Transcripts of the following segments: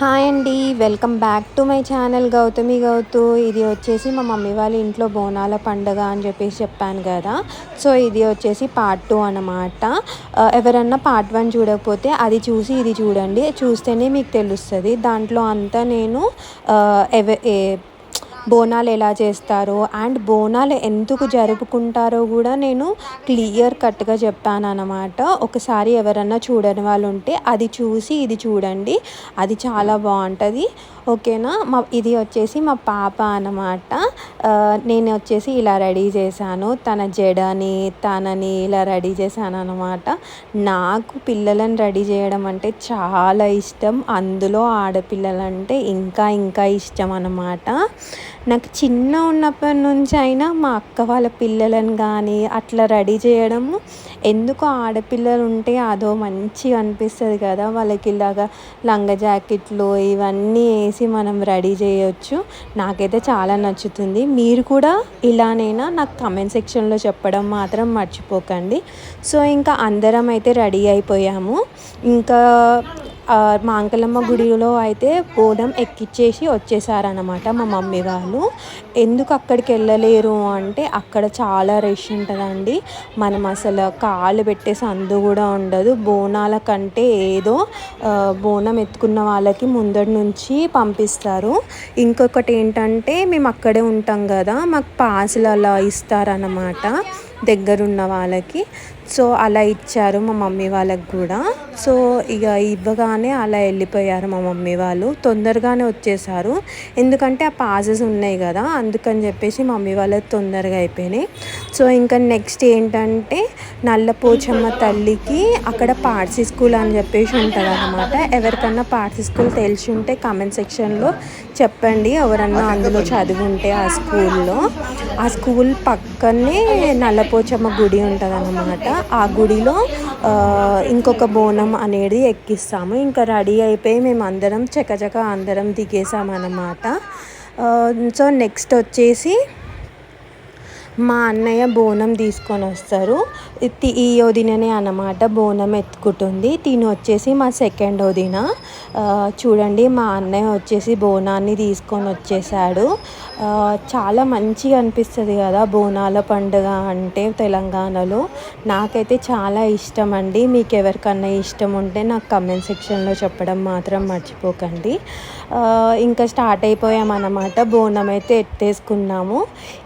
Hi అండి, welcome back to my channel Gautami Gouthu. ఇది వచ్చేసి మా మమ్మీ వాళ్ళ ఇంట్లో బోనాల పండుగ అని చెప్పేసి చెప్పాను కదా. సో ఇది వచ్చేసి పార్ట్ 2 అన్నమాట. ఎవరన్నా పార్ట్ 1 చూడకపోతే అది చూసి ఇది చూడండి, చూస్తేనే మీకు తెలుస్తుంది. దాంట్లో అంతా నేను బోనాలు ఎలా చేస్తారో అండ్ బోనాలు ఎందుకు జరుపుకుంటారో కూడా నేను క్లియర్ కట్గా చెప్పాను అన్నమాట. ఒకసారి ఎవరన్నా చూడని వాళ్ళు ఉంటే అది చూసి ఇది చూడండి, అది చాలా బాగుంటుంది. ఓకేనా. ఇది వచ్చేసి మా పాప అన్నమాట. నేను వచ్చేసి ఇలా రెడీ చేశాను, తన జడని తనని ఇలా రెడీ చేశాను అన్నమాట. నాకు పిల్లలను రెడీ చేయడం అంటే చాలా ఇష్టం, అందులో ఆడపిల్లలంటే ఇంకా ఇంకా ఇష్టం అన్నమాట. నాకు చిన్న ఉన్నప్పటి నుంచి అయినా మా అక్క వాళ్ళ పిల్లలను కానీ అట్లా రెడీ చేయడము, ఎందుకు ఆడపిల్లలు ఉంటే అదో మంచిగా అనిపిస్తుంది కదా. వాళ్ళకి ఇలాగా లంగా జాకెట్లు ఇవన్నీ వేసి మనం రెడీ చేయొచ్చు. నాకైతే చాలా నచ్చుతుంది. మీరు కూడా ఇలానైనా నాకు కమెంట్ సెక్షన్లో చెప్పడం మాత్రం మర్చిపోకండి. సో ఇంకా అందరం అయితే రెడీ అయిపోయాము. ఇంకా మా అంకలమ్మ గుడిలో అయితే బోనం ఎక్కిచ్చేసి వచ్చేసారనమాట మా మమ్మీ వాళ్ళు. ఎందుకు అక్కడికి వెళ్ళలేరు అంటే అక్కడ చాలా రష్ ఉంటుందండి. మనం అసలు కాళ్ళు పెట్టే సందు కూడా ఉండదు. బోనాల కంటే ఏదో బోనం ఎత్తుకున్న వాళ్ళకి ముందటి నుంచి పంపిస్తారు. ఇంకొకటి ఏంటంటే మేము అక్కడే ఉంటాం కదా, మాకు పాసులు అలా ఇస్తారన్నమాట దగ్గరున్న వాళ్ళకి. సో అలా ఇచ్చారు మా మమ్మీ వాళ్ళకి కూడా. సో ఇక ఇవ్వగానే అలా వెళ్ళిపోయారు మా మమ్మీ వాళ్ళు, తొందరగానే వచ్చేసారు. ఎందుకంటే ఆ పాసెస్ ఉన్నాయి కదా, అందుకని చెప్పేసి మమ్మీ వాళ్ళకి తొందరగా అయిపోయినాయి. సో ఇంకా నెక్స్ట్ ఏంటంటే నల్లపోచమ్మ తల్లికి అక్కడ పార్సీ స్కూల్ అని చెప్పేసి ఉంటుంది అన్నమాట. ఎవరికన్నా పార్సీ స్కూల్ తెలిసి ఉంటే కామెంట్ సెక్షన్లో చెప్పండి, ఎవరన్నా అందులో చదివి ఉంటే ఆ స్కూల్లో. ఆ స్కూల్ పక్కనే నల్లపోచమ్మ గుడి ఉంటుంది అన్నమాట. ఆ గుడిలో ఇంకొక బోనం అనేది ఎక్కిస్తాము. ఇంకా రెడీ అయిపోయి మేము అందరం చకచక అందరం దిగేసామన్నమాట. సో నెక్స్ట్ వచ్చేసి మా అన్నయ్య బోనం తీసుకొని వస్తారు. ఈ వదిననే అన్నమాట బోనం ఎత్తుకుంటుంది. తిని వచ్చేసి మా సెకండ్ వదిన. చూడండి మా అన్నయ్య వచ్చేసి బోనాన్ని తీసుకొని వచ్చేసాడు. చాలా మంచిగా అనిపిస్తుంది కదా బోనాల పండుగ అంటే తెలంగాణలో. నాకైతే చాలా ఇష్టం అండి. మీకు ఎవరికన్నా ఇష్టం ఉంటే నాకు కమెంట్ సెక్షన్లో చెప్పడం మాత్రం మర్చిపోకండి. ఇంకా స్టార్ట్ అయిపోయామన్నమాట. బోనం అయితే ఎత్తేసుకున్నాము.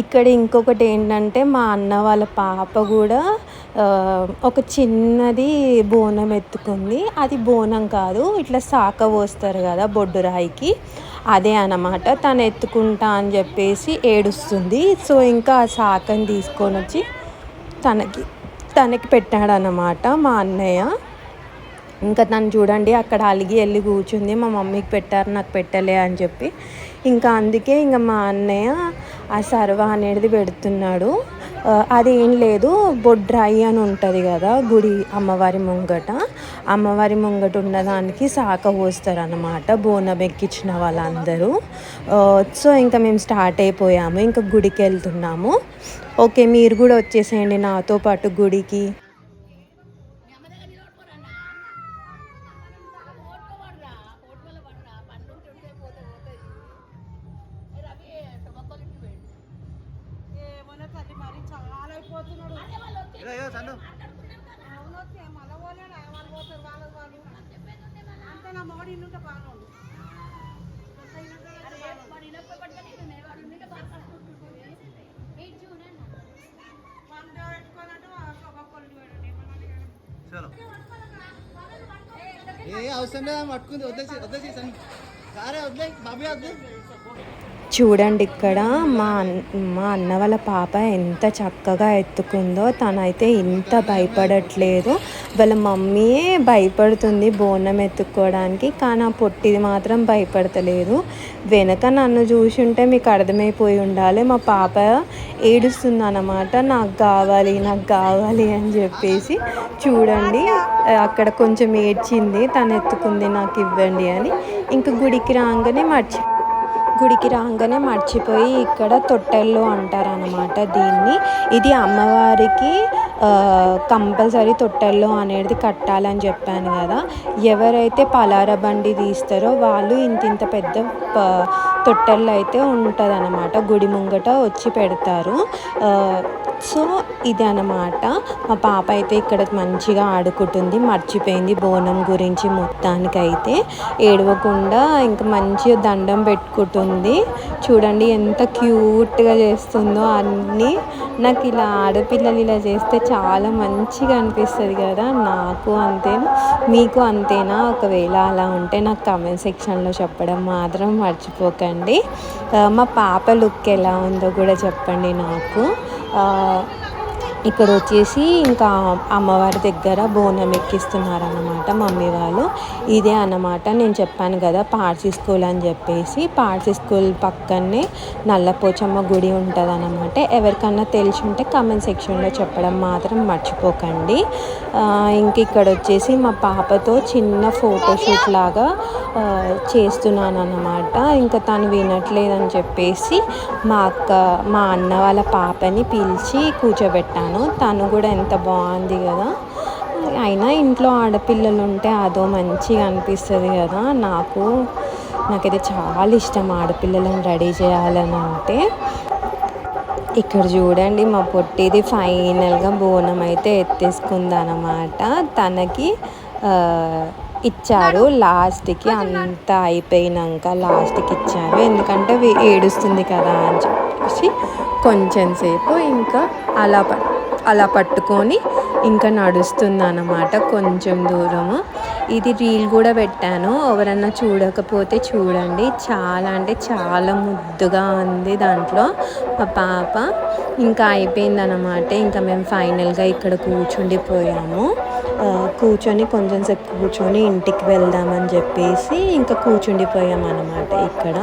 ఇక్కడ ఇంకొకటి ఏంటంటే మా అన్న వాళ్ళ పాప కూడా ఒక చిన్నది బోనం ఎత్తుకుంది. అది బోనం కాదు, ఇట్లా సాక పోస్తారు కదా బొడ్డు రాయికి, అదే అన్నమాట. తను ఎత్తుకుంటా అని చెప్పేసి ఏడుస్తుంది. సో ఇంకా ఆ సాకని తీసుకొని వచ్చి తనకి పెట్టాడన్నమాట మా అన్నయ్య. ఇంకా తను చూడండి అక్కడ అలిగి వెళ్ళి కూర్చుంది, మా మమ్మీకి పెట్టారు నాకు పెట్టలే అని చెప్పి. ఇంకా అందుకే ఇంకా మా అన్నయ్య ఆ సర్వ అనేది పెడుతున్నాడు. అదేం లేదు, బొడ్రాయి అని ఉంటుంది కదా గుడి అమ్మవారి ముంగట ఉన్నదానికి సాక పోస్తారు అన్నమాట బోనం ఎక్కించిన వాళ్ళందరూ. సో ఇంకా మేము స్టార్ట్ అయిపోయాము, ఇంకా గుడికి వెళ్తున్నాము. ఓకే, మీరు కూడా వచ్చేసేయండి నాతో పాటు గుడికి. చూడండి ఇక్కడ మా అన్న వాళ్ళ పాప ఎంత చక్కగా ఎత్తుకుందో. తనైతే ఇంత భయపడట్లేదు. వాళ్ళ మమ్మీయే భయపడుతుంది బోనం ఎత్తుక్కోవడానికి, కానీ ఆ పొట్టిది మాత్రం భయపడతలేదు. వెనక నన్ను చూసి ఉంటే మీకు అర్థమైపోయి ఉండాలి, మా పాప ఏడుస్తుంది అన్నమాట, నాకు కావాలి అని చెప్పేసి. చూడండి అక్కడ కొంచెం ఏడ్చింది, తను ఎత్తుకుంది నాకు ఇవ్వండి అని. ఇంక గుడికి రాగానే మర్చిపోయి ఇక్కడ తొట్టెళ్ళు అంటారనమాట దీన్ని. ఇది అమ్మవారికి కంపల్సరీ తొట్టెల్లో అనేది కట్టాలని చెప్పాను కదా. ఎవరైతే పలార బండి తీస్తారో వాళ్ళు ఇంత పెద్ద తొట్టెల్లో అయితే ఉంటుందన్నమాట, గుడి ముంగట వచ్చి పెడతారు. సో ఇది అన్నమాట. మా పాప అయితే ఇక్కడ మంచిగా ఆడుకుంటుంది, మర్చిపోయింది బోనం గురించి మొత్తానికైతే. ఏడవకుండా ఇంకా మంచిగా దండం పెట్టుకుంటుంది. చూడండి ఎంత క్యూట్గా చేస్తుందో అన్నీ. నాకు ఇలా ఆడపిల్లలు ఇలా చేస్తే చాలా మంచిగా అనిపిస్తుంది కదా. నాకు అంతేనా, మీకు అంతేనా? ఒకవేళ అలా ఉంటే నాకు కామెంట్ సెక్షన్లో చెప్పడం మాత్రం మర్చిపోకండి. మా పాప లుక్ ఎలా ఉందో కూడా చెప్పండి నాకు. ఇక్కడ వచ్చేసి ఇంకా అమ్మవారి దగ్గర బోనం ఎక్కిస్తున్నారన్నమాట మమ్మీ వాళ్ళు. ఇదే అన్నమాట నేను చెప్పాను కదా పార్సీ స్కూల్ అని చెప్పేసి. పార్సీ స్కూల్ పక్కనే నల్లపోచమ్మ గుడి ఉంటుంది అన్నమాట. ఎవరికన్నా తెలిసి ఉంటే కామెంట్ సెక్షన్లో చెప్పడం మాత్రం మర్చిపోకండి. ఇంక ఇక్కడ వచ్చేసి మా పాపతో చిన్న ఫోటోషూట్ లాగా చేస్తున్నాను అన్నమాట. ఇంకా తను వినట్లేదని చెప్పేసి మా అన్న వాళ్ళ పాపని పిలిచి కూర్చోబెట్టాను. తను కూడా ఎంత బాగుంది కదా. అయినా ఇంట్లో ఆడపిల్లలు ఉంటే అదో మంచిగా అనిపిస్తుంది కదా. నాకైతే చాలా ఇష్టం ఆడపిల్లలను రెడీ చేయాలని అంటే. ఇక్కడ చూడండి మా పొట్టిది ఫైనల్గా బోనం అయితే ఎత్తేసుకుందనమాట. తనకి ఇచ్చారు లాస్ట్కి, అంతా అయిపోయినాక లాస్ట్కి ఇచ్చారు. ఎందుకంటే ఏడుస్తుంది కదా అని చెప్పేసి కొంచెం సేపు ఇంకా అలా పట్టుకొని ఇంకా నడుస్తుంది అన్నమాట కొంచెం దూరము. ఇది రీల్ కూడా పెట్టాను, ఎవరన్నా చూడకపోతే చూడండి. చాలా అంటే చాలా ముద్దుగా ఉంది దాంట్లో మా పాప. ఇంకా అయిపోయిందన్నమాట. ఇంకా మేము ఫైనల్గా ఇక్కడ కూర్చుండిపోయాము. కూర్చొని కొంచెం సేపు కూర్చొని ఇంటికి వెళ్దామని చెప్పేసి ఇంకా కూర్చుండిపోయామన్నమాట ఇక్కడ.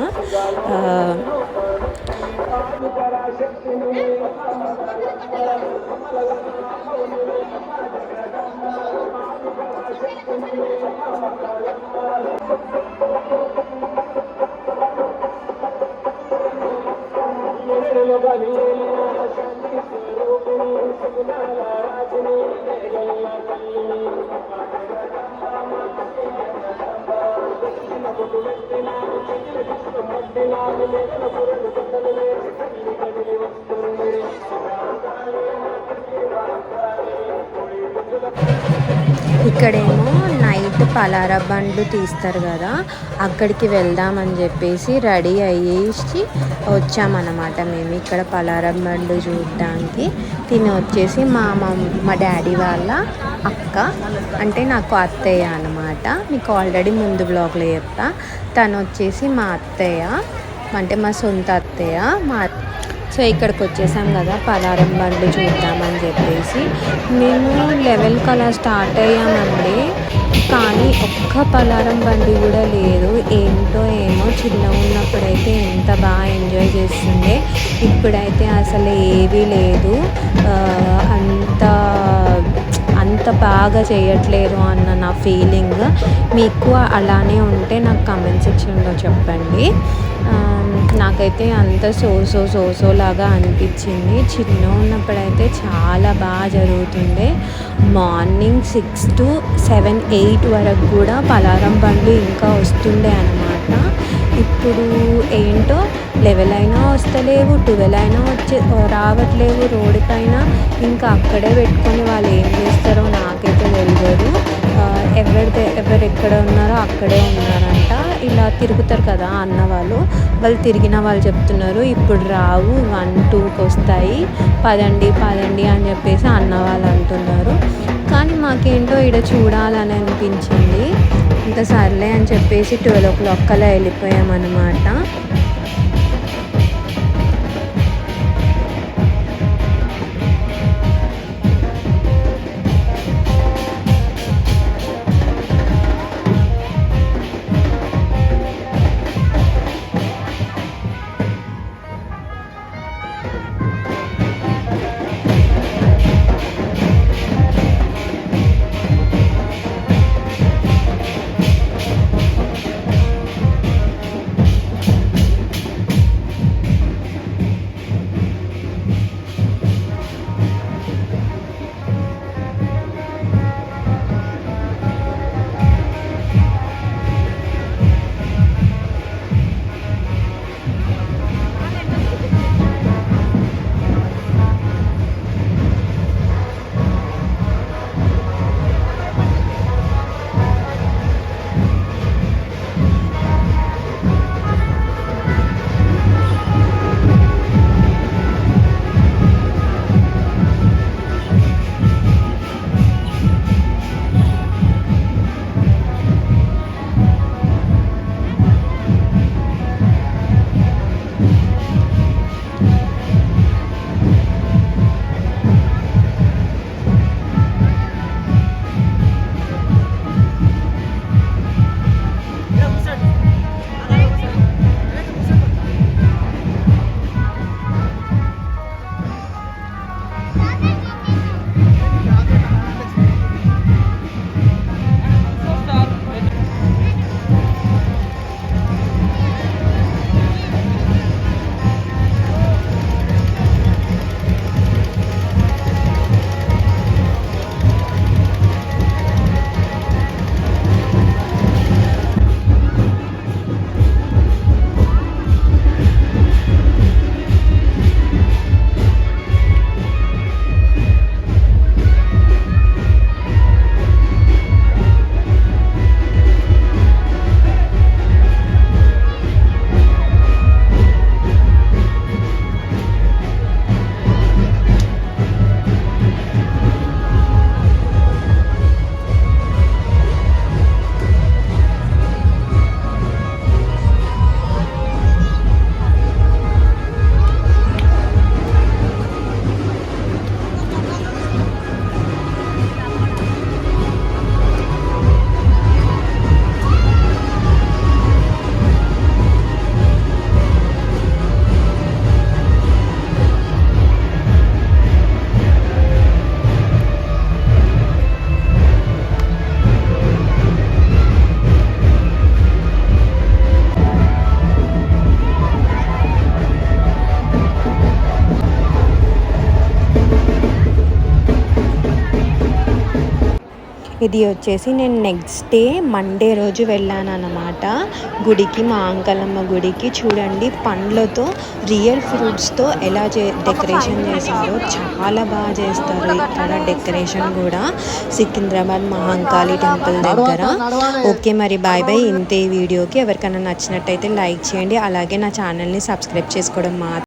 ఇక్కడేమో నైట్ పలార బండ్లు తీస్తారు కదా, అక్కడికి వెళ్దామని చెప్పేసి రెడీ అయ్యేసి వచ్చామన్నమాట మేము ఇక్కడ పలార బండ్లు చూడడానికి. తిని వచ్చేసి మా డాడీ వాళ్ళ అక్క, అంటే నాకు అత్తయ్య అన్నమాట. మీకు ఆల్రెడీ ముందు బ్లాగ్లో చెప్తా. తను వచ్చేసి మా అత్తయ్య, అంటే మా సొంత అత్తయ్య. సో ఇక్కడికి వచ్చేసాం కదా పలారం బండ్లు చూద్దామని చెప్పేసి. మేము 11కి అలా స్టార్ట్ అయ్యామండి, కానీ ఒక్క పలారం బండి కూడా లేదు. ఏంటో ఏమో చిన్నగా ఉన్నప్పుడైతే ఎంత బాగా ఎంజాయ్ చేస్తుండే, ఇప్పుడైతే అసలు ఏవీ లేదు. అంత బాగా చేయట్లేరు అన్న నా ఫీలింగ్. మీకు అలానే ఉంటే నాకు కామెంట్ సెక్షన్లో చెప్పండి. నాకైతే అంత సోసో లాగా అనిపించింది. చిన్న ఉన్నప్పుడైతే చాలా బాగా జరుగుతుండే. మార్నింగ్ 6 to 7, 8 వరకు కూడా పలారం బండ్లు ఇంకా వస్తుండే అన్నమాట. ఇప్పుడు ఏంటో 11 అయినా వస్తలేవు, 12 అయినా రావట్లేవు రోడ్డు పైన. ఇంకా అక్కడే పెట్టుకొని వాళ్ళు ఏం చేస్తారో నాకైతే తెలియదు. ఎవరెక్కడ ఉన్నారో అక్కడే ఉన్నారంట. ఇలా తిరుగుతారు కదా అన్న వాళ్ళు తిరిగిన వాళ్ళు చెప్తున్నారు ఇప్పుడు రావు, 1, 2కి వస్తాయి, పదండి అని చెప్పేసి అన్న వాళ్ళు అంటున్నారు. కానీ మాకేంటో ఇక్కడ చూడాలని అనిపించింది. ఇంకా సర్లే అని చెప్పేసి 12 o'clock అలా వెళ్ళిపోయామన్నమాట. ఇది వచ్చేసి నేను నెక్స్ట్ డే మండే రోజు వెళ్ళాను అన్నమాట గుడికి, మా అంకలమ్మ గుడికి. చూడండి పండ్లతో రియల్ ఫ్రూట్స్తో ఎలా డెకరేషన్ చేశారో, చాలా బాగా చేస్తారు ఇక్కడ డెకరేషన్ కూడా సికింద్రాబాద్ మహంకాళి టెంపుల్ దగ్గర. ఓకే మరి బాయ్ బాయ్. ఇంతే వీడియోకి. ఎవరికైనా నచ్చినట్టయితే లైక్ చేయండి, అలాగే నా ఛానల్ని సబ్స్క్రైబ్ చేసుకోవడం మాత్రం